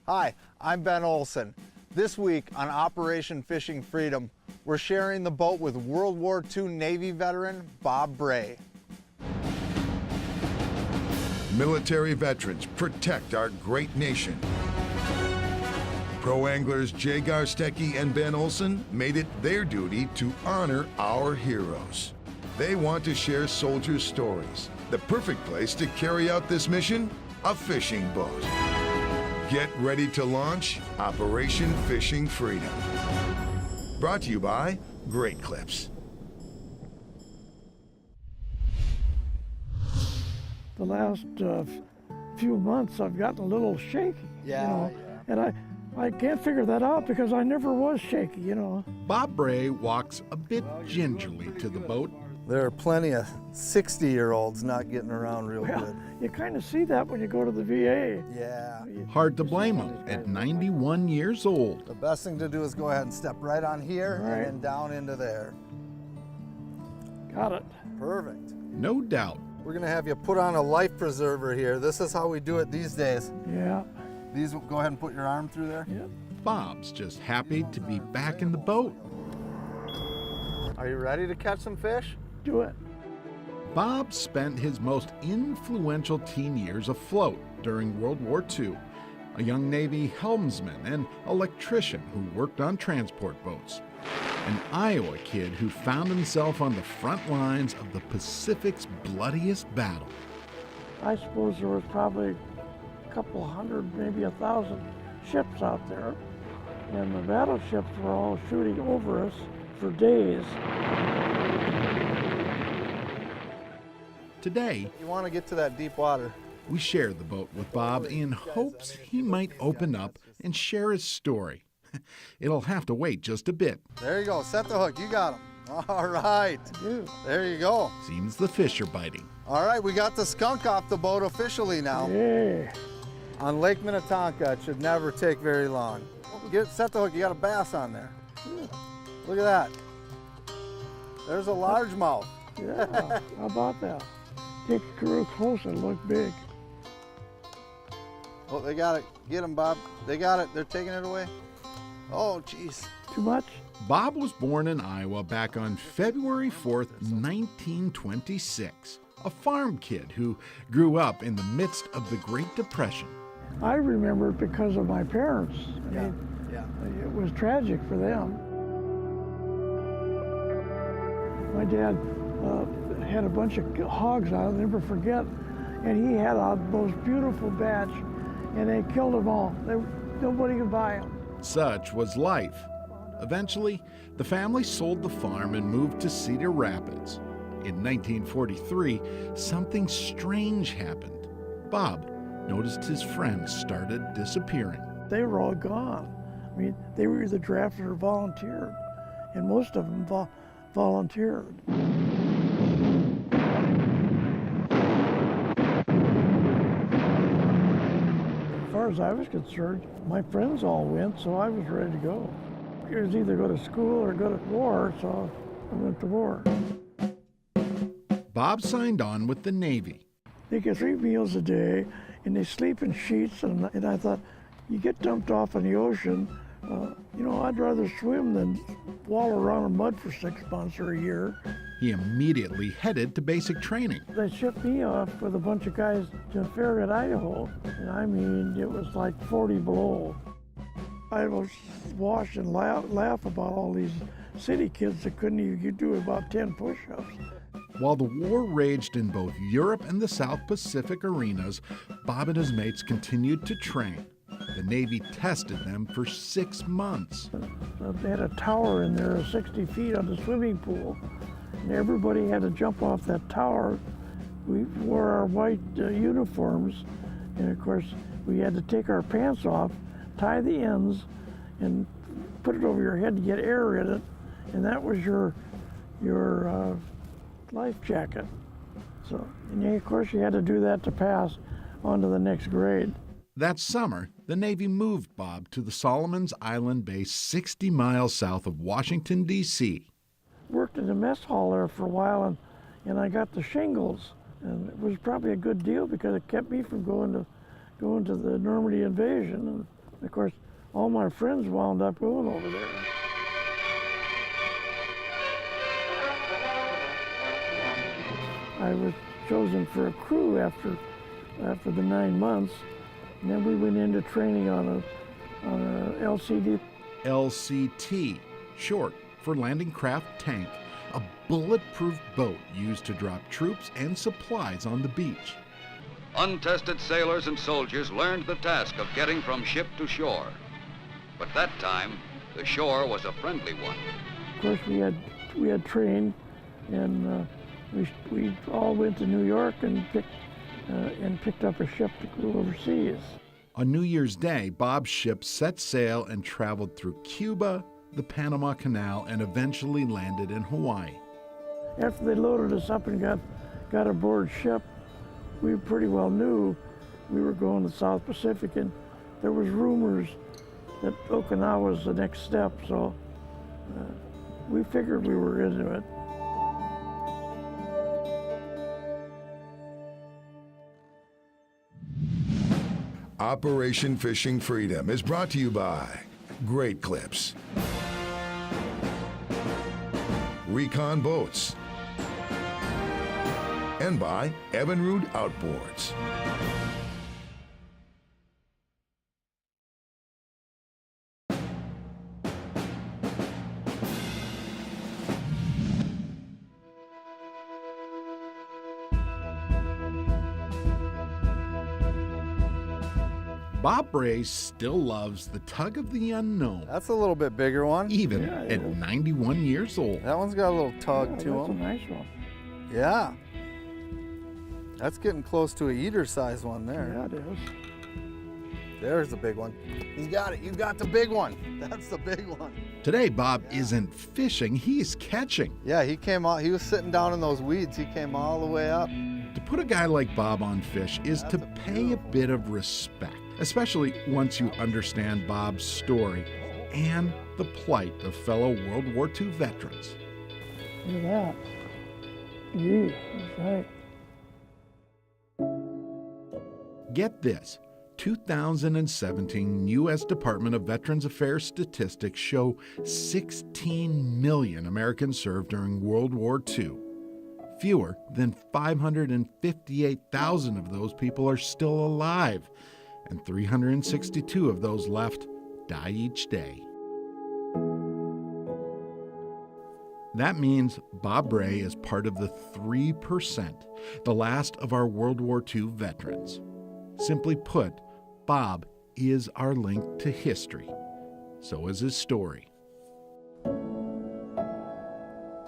Hi, I'm Ben Olson. This week on Operation Fishing Freedom, we're sharing the boat with World War II Navy veteran Bob Bray. Military veterans protect our great nation. Pro anglers Jay Garstecki and Ben Olson made it their duty to honor our heroes. They want to share soldiers' stories. The perfect place to carry out this mission? A fishing boat. Get ready to launch Operation Fishing Freedom. Brought to you by Great Clips. The last few months I've gotten a little shaky, and I can't figure that out because I never was shaky, Bob Bray walks a bit gingerly to the boat. There are plenty of 60-year-olds not getting around real good. You kind of see that when you go to the VA. Yeah. Hard to blame him at 91 years old. The best thing to do is go ahead and step right on here Right. and then down into there. Got it. Perfect. No doubt. We're gonna have you put on a life preserver here. This is how we do it these days. Yeah. Go ahead and put your arm through there. Yeah. Bob's just happy to be back in the boat. Are you ready to catch some fish? Do it. Bob spent his most influential teen years afloat during World War II, a young Navy helmsman and electrician who worked on transport boats, an Iowa kid who found himself on the front lines of the Pacific's bloodiest battle. I suppose there was probably a couple hundred, maybe 1,000 ships out there, and the battleships were all shooting over us for days. Today, You want to get to that deep water. we share the boat with Bob in hopes he might open up and share his story. It'll have to wait just a bit. There you go. Set the hook. You got him. All right. Dude. There you go. Seems the fish are biting. All right, we got the skunk off the boat officially now. Yeah. On Lake Minnetonka, it should never take very long. Set the hook. You got a bass on there. Look at that. There's a largemouth. Yeah. How about that? Take it real close and look big. Oh, they got it. Get him, Bob. They got it. They're taking it away. Oh, jeez. Too much? Bob was born in Iowa back on February 4th, 1926. A farm kid who grew up in the midst of the Great Depression. I remember it because of my parents. I mean, Yeah. it was tragic for them. My dad had a bunch of hogs I'll never forget, and he had a most beautiful batch, and they killed them all. Nobody could buy them. Such was life. Eventually, the family sold the farm and moved to Cedar Rapids. In 1943, something strange happened. Bob noticed his friends started disappearing. They were all gone. I mean, they were either drafted or volunteered, and most of them volunteered. As far as I was concerned, my friends all went, so I was ready to go. It was either go to school or go to war, so I went to war. Bob signed on with the Navy. They get 3 meals a day, and they sleep in sheets, and I thought, you get dumped off in the ocean, I'd rather swim than wallow around in mud for 6 months or a year. He immediately headed to basic training. They shipped me off with a bunch of guys to Farragut, Idaho, and I mean, it was like 40 below. I was wash and laugh about all these city kids that couldn't even do about 10 push-ups. While the war raged in both Europe and the South Pacific arenas, Bob and his mates continued to train. The Navy tested them for 6 months. They had a tower in there, 60 feet on the swimming pool, and everybody had to jump off that tower. We wore our white uniforms, and of course, we had to take our pants off, tie the ends, and put it over your head to get air in it, and that was your life jacket. So, and of course, you had to do that to pass on to the next grade. That summer, the Navy moved Bob to the Solomons Island base 60 miles south of Washington, D.C. Worked in the mess hall there for a while, and I got the shingles, and it was probably a good deal because it kept me from going to the Normandy invasion, Of course, all my friends wound up going over there. I was chosen for a crew after the 9 months, and then we went into training on a LCD. LCT, short for Landing Craft Tank, a bulletproof boat used to drop troops and supplies on the beach. Untested sailors and soldiers learned the task of getting from ship to shore. But that time, the shore was a friendly one. Of course, we had trained, and we all went to New York and picked up a ship to go overseas. On New Year's Day, Bob's ship set sail and traveled through Cuba, the Panama Canal, and eventually landed in Hawaii. After they loaded us up and got aboard ship, we pretty well knew we were going to the South Pacific, and there was rumors that Okinawa was the next step, so we figured we were into it. Operation Fishing Freedom is brought to you by Great Clips, Recon Boats, and by Evinrude Outboards. Bob Bray still loves the tug of the unknown, That's a little bit bigger one. even Yeah, at yeah. 91 years old. That one's got a little tug Yeah, to that's a him. nice one. Yeah. That's getting close to a eater size one there. Yeah, it is. There's the big one. He's got it. You got the big one. That's the big one. Today, Bob isn't fishing, he's catching. Yeah, he came out. He was sitting down in those weeds. He came all the way up. To put a guy like Bob on fish is to That's a pay a beautiful bit of respect, especially once you understand Bob's story and the plight of fellow World War II veterans. Look at that. Gee, that's right. Get this, 2017 U.S. Department of Veterans Affairs statistics show 16 million Americans served during World War II. Fewer than 558,000 of those people are still alive, and 362 of those left die each day. That means Bob Bray is part of the 3%, the last of our World War II veterans. Simply put, Bob is our link to history. So is his story.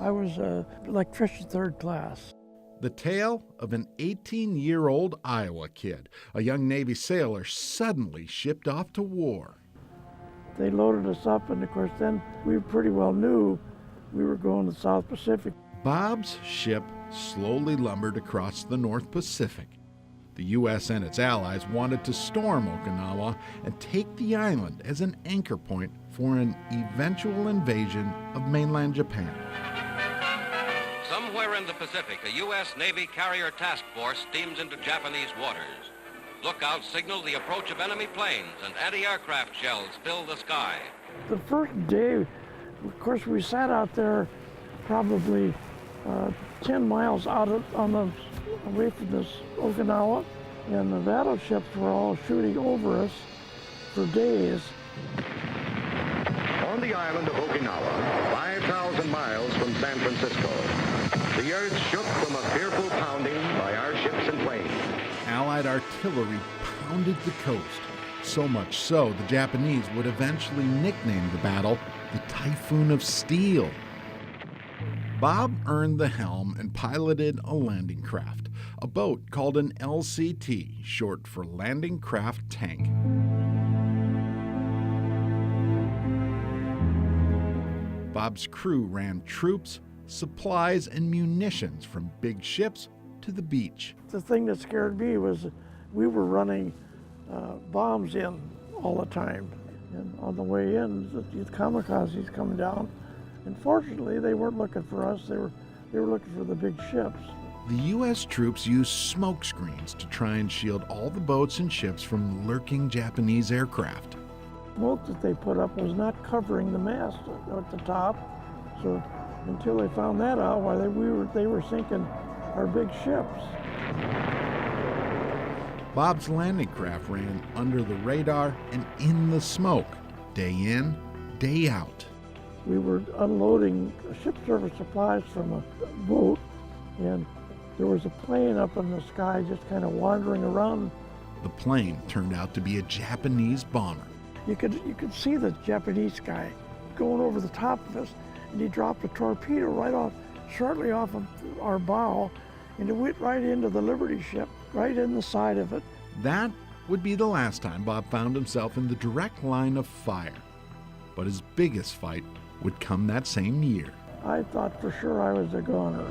I was electrician third class. The tale of an 18-year-old Iowa kid, a young Navy sailor suddenly shipped off to war. They loaded us up, and of course then we pretty well knew we were going to the South Pacific. Bob's ship slowly lumbered across the North Pacific. The U.S. and its allies wanted to storm Okinawa and take the island as an anchor point for an eventual invasion of mainland Japan. Somewhere in the Pacific, a U.S. Navy carrier task force steams into Japanese waters. Lookouts signal the approach of enemy planes, and anti-aircraft shells fill the sky. The first day, of course, we sat out there probably 10 miles away from this Okinawa, and the battleships were all shooting over us for days. On the island of Okinawa, 5,000 miles from San Francisco, the earth shook from a fearful pounding by our ships and planes. Allied artillery pounded the coast, so much so the Japanese would eventually nickname the battle the Typhoon of Steel. Bob earned the helm and piloted a landing craft, a boat called an LCT, short for Landing Craft Tank. Bob's crew ran troops, supplies, and munitions from big ships to the beach. The thing that scared me was we were running bombs in all the time. And on the way in, the kamikazes coming down. And fortunately, they weren't looking for us. They were looking for the big ships. The U.S. troops used smoke screens to try and shield all the boats and ships from lurking Japanese aircraft. smoke that they put up was not covering the mast at the top. So until they found that out, why they were sinking our big ships. Bob's landing craft ran under the radar and in the smoke, day in, day out. We were unloading ship service supplies from a boat, and there was a plane up in the sky just kind of wandering around. The plane turned out to be a Japanese bomber. You could see the Japanese guy going over the top of us, and he dropped a torpedo shortly off of our bow, and it went right into the Liberty ship, right in the side of it. That would be the last time Bob found himself in the direct line of fire. But his biggest fight would come that same year. I thought for sure I was a goner.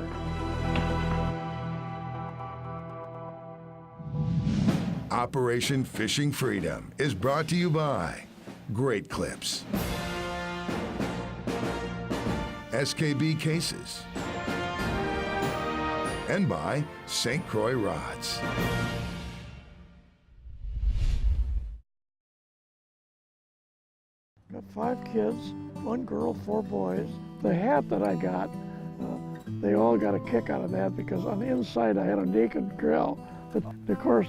Operation Fishing Freedom is brought to you by Great Clips, SKB Cases, and by St. Croix Rods. Got 5 kids, 1 girl, 4 boys. The hat that I got, they all got a kick out of that because on the inside I had a naked grill. But of course,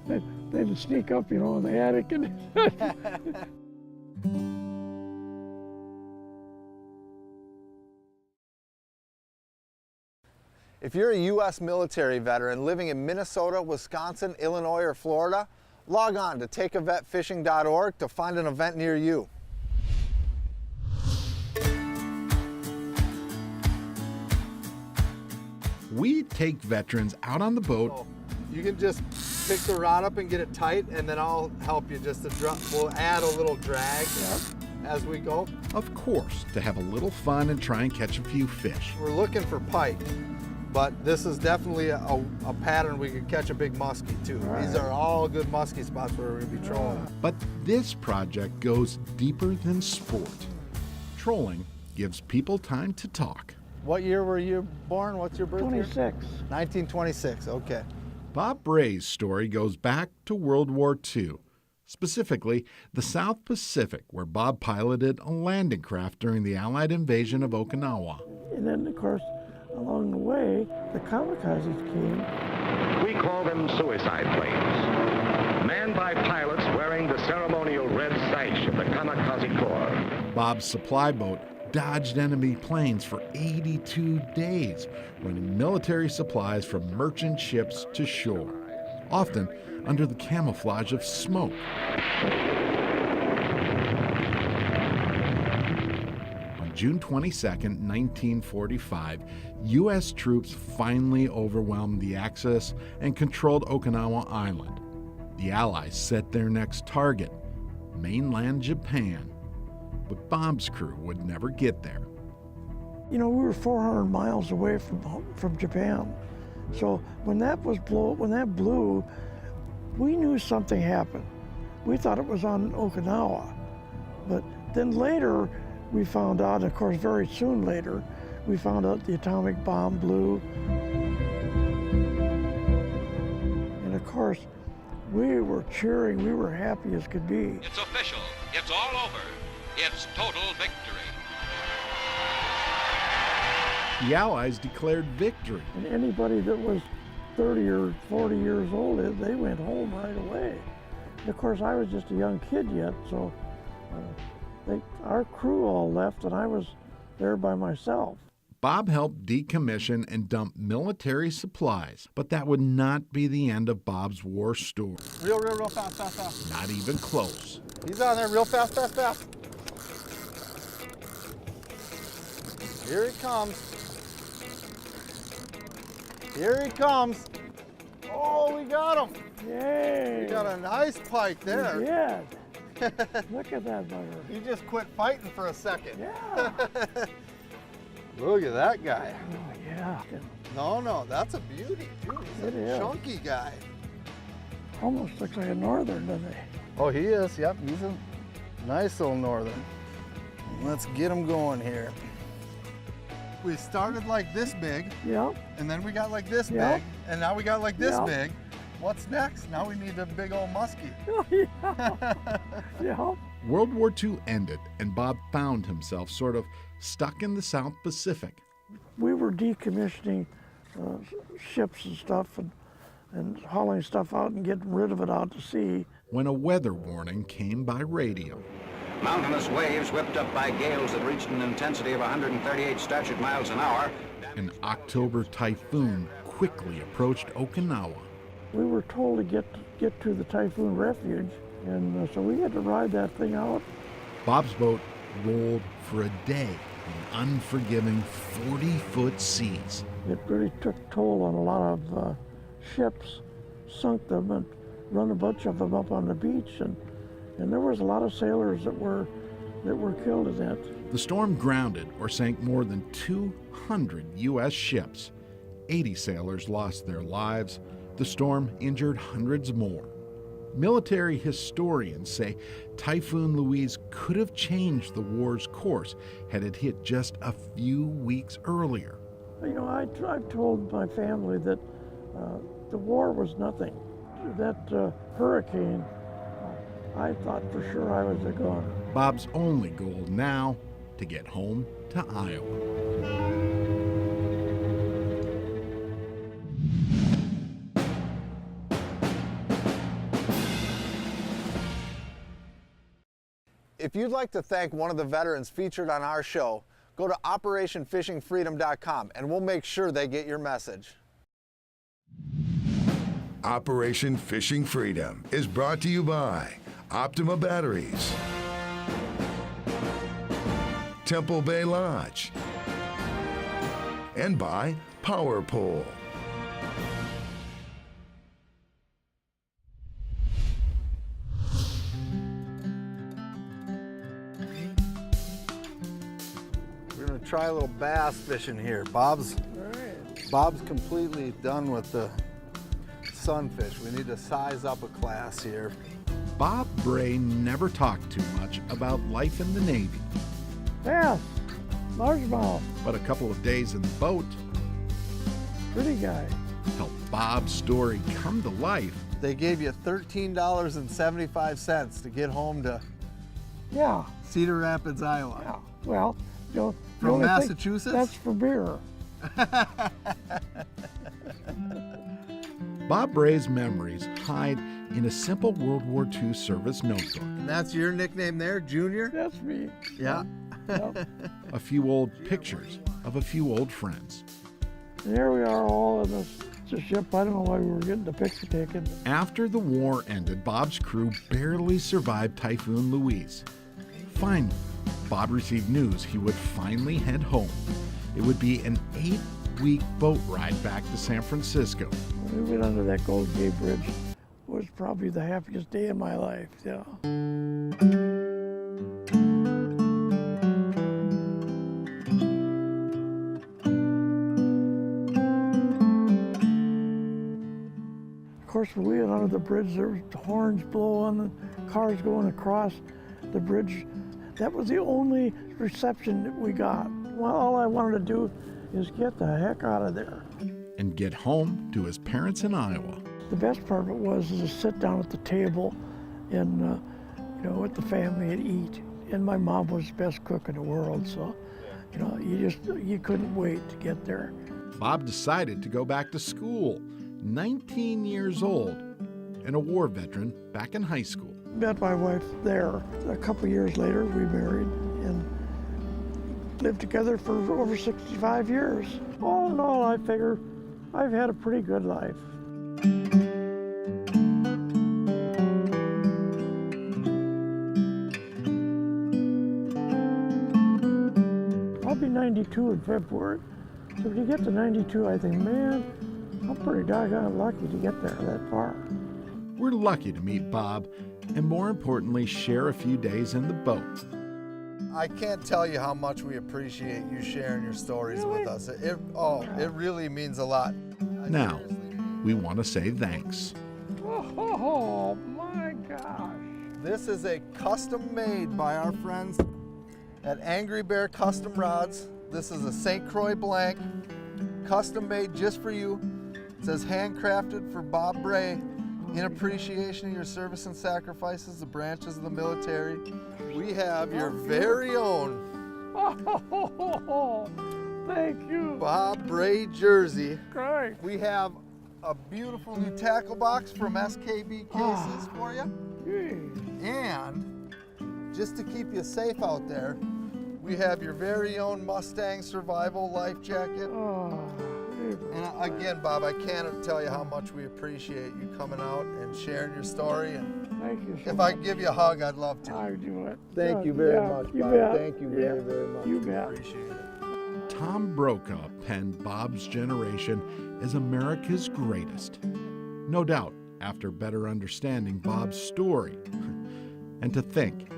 they'd sneak up, in the attic and If you're a U.S. military veteran living in Minnesota, Wisconsin, Illinois, or Florida, log on to takeavetfishing.org to find an event near you. We take veterans out on the boat. You can just pick the rod up and get it tight, and then I'll help you just to we'll add a little drag as we go. Of course, to have a little fun and try and catch a few fish. We're looking for pike, but this is definitely a pattern we could catch a big muskie too. Right. These are all good muskie spots where we're gonna be trolling. But this project goes deeper than sport. Trolling gives people time to talk. What year were you born? What's your birth year? 26. 1926, okay. Bob Bray's story goes back to World War II, specifically the South Pacific, where Bob piloted a landing craft during the Allied invasion of Okinawa. And then, of course, along the way, the kamikazes came. We call them suicide planes, manned by pilots wearing the ceremonial red sash of the Kamikaze Corps. Bob's supply boat dodged enemy planes for 82 days, running military supplies from merchant ships to shore, often under the camouflage of smoke. On June 22, 1945, U.S. troops finally overwhelmed the Axis and controlled Okinawa Island. The Allies set their next target, mainland Japan. But Bob's crew would never get there. We were 400 miles away from Japan. So when that blew, we knew something happened. We thought it was on Okinawa. But then later, we found out, of course, very soon later, we found out the atomic bomb blew. And of course, we were cheering, we were happy as could be. It's official. It's all over. It's total victory. The Allies declared victory. And anybody that was 30 or 40 years old, they went home right away. And of course, I was just a young kid yet, so our crew all left, and I was there by myself. Bob helped decommission and dump military supplies, but that would not be the end of Bob's war story. Real fast. Not even close. He's on there real fast. Here he comes. Oh, we got him. Yay! We got a nice pike there. Yeah. Look at that bugger. He just quit fighting for a second. Yeah. Look at that guy. Oh, yeah. No, that's a beauty, too. He's It a is. chunky guy. Almost looks like a northern, doesn't he? Oh, he is. Yep, he's a nice little northern. Let's get him going here. We started like this big, Yep. and then we got like this Yep. big, and now we got like this Yep. big, What's next? Now we need a big old muskie. Yeah. World War II ended, and Bob found himself sort of stuck in the South Pacific. We were decommissioning ships and stuff and hauling stuff out and getting rid of it out to sea. When a weather warning came by radio. Mountainous waves whipped up by gales that reached an intensity of 138 statute miles an hour. An October typhoon quickly approached Okinawa. We were told to get to the typhoon refuge, and so we had to ride that thing out. Bob's boat rolled for a day in unforgiving 40-foot seas. It really took toll on a lot of ships, sunk them and run a bunch of them up on the beach, and there was a lot of sailors that were killed in that. The storm grounded or sank more than 200 U.S. ships. 80 sailors lost their lives. The storm injured hundreds more. Military historians say Typhoon Louise could have changed the war's course had it hit just a few weeks earlier. You know, I've told my family that the war was nothing. That hurricane, I thought for sure I was a goner. Bob's only goal now, to get home to Iowa. If you'd like to thank one of the veterans featured on our show, go to OperationFishingFreedom.com and we'll make sure they get your message. Operation Fishing Freedom is brought to you by Optima Batteries, Temple Bay Lodge, and by Power Pole. We're gonna try a little bass fishing here. Bob's completely done with the sunfish. We need to size up a class here. Bob Bray never talked too much about life in the Navy, Bass, largemouth, but a couple of days in the boat pretty guy. helped Bob's story come to life. They gave you $13.75 to get home to Yeah, Cedar Rapids, Iowa. yeah. Well, you know, the From only thing- Massachusetts? That's for beer. Bob Bray's memories hide in a simple World War II service notebook. And that's your nickname there, Junior? That's me. Yeah. Yep. A few old pictures of a few old friends. And here we are all in this ship. I don't know why we were getting the picture taken. After the war ended, Bob's crew barely survived Typhoon Louise. Finally, Bob received news he would finally head home. It would be an 8-week boat ride back to San Francisco. When we went under that Gold Gate Bridge, it was probably the happiest day in my life, you know. Of course, when we went under the bridge, there was horns blowing and cars going across the bridge. That was the only reception that we got. Well, all I wanted to do is get the heck out of there. And get home to his parents in Iowa. The best part of it was to sit down at the table and, you know, with the family and eat. And my mom was the best cook in the world, so, you know, you couldn't wait to get there. Bob decided to go back to school, 19 years old, and a war veteran back in high school. Met my wife there. A couple years later, we married and lived together for over 65 years. All in all, I figure I've had a pretty good life. I'll be 92 in February. So if you get to 92, I think, man, I'm pretty doggone lucky to get there that far. We're lucky to meet Bob, and more importantly, share a few days in the boat. I can't tell you how much we appreciate you sharing your stories with us. It really means a lot. Now, we want to say thanks. Oh my gosh. This is a custom made by our friends at Angry Bear Custom Rods. This is a St. Croix blank, custom made just for you. It says handcrafted for Bob Bray. In appreciation of your service and sacrifices, the branches of the military, we have your very own Thank you. Bob Bray jersey. Great. We have a beautiful new tackle box from SKB Cases for you. And just to keep you safe out there, we have your very own Mustang Survival Life Jacket. And again, Bob, I can't tell you how much we appreciate you coming out and sharing your story. And Thank you so if much. I could give you a hug, I'd love to. I do it. Thank you very Yeah, much, you Bob. bet. Thank you very, Yeah, very much. you bet. Appreciate it. Tom Brokaw penned Bob's generation as America's greatest. No doubt, after better understanding Bob's story. And to think,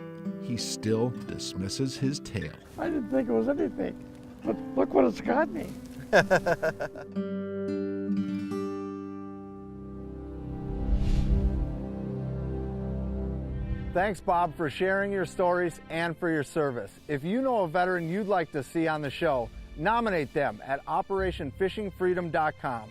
he still dismisses his tale. I didn't think it was anything, but look what it's got me. Thanks, Bob, for sharing your stories and for your service. If you know a veteran you'd like to see on the show, nominate them at OperationFishingFreedom.com.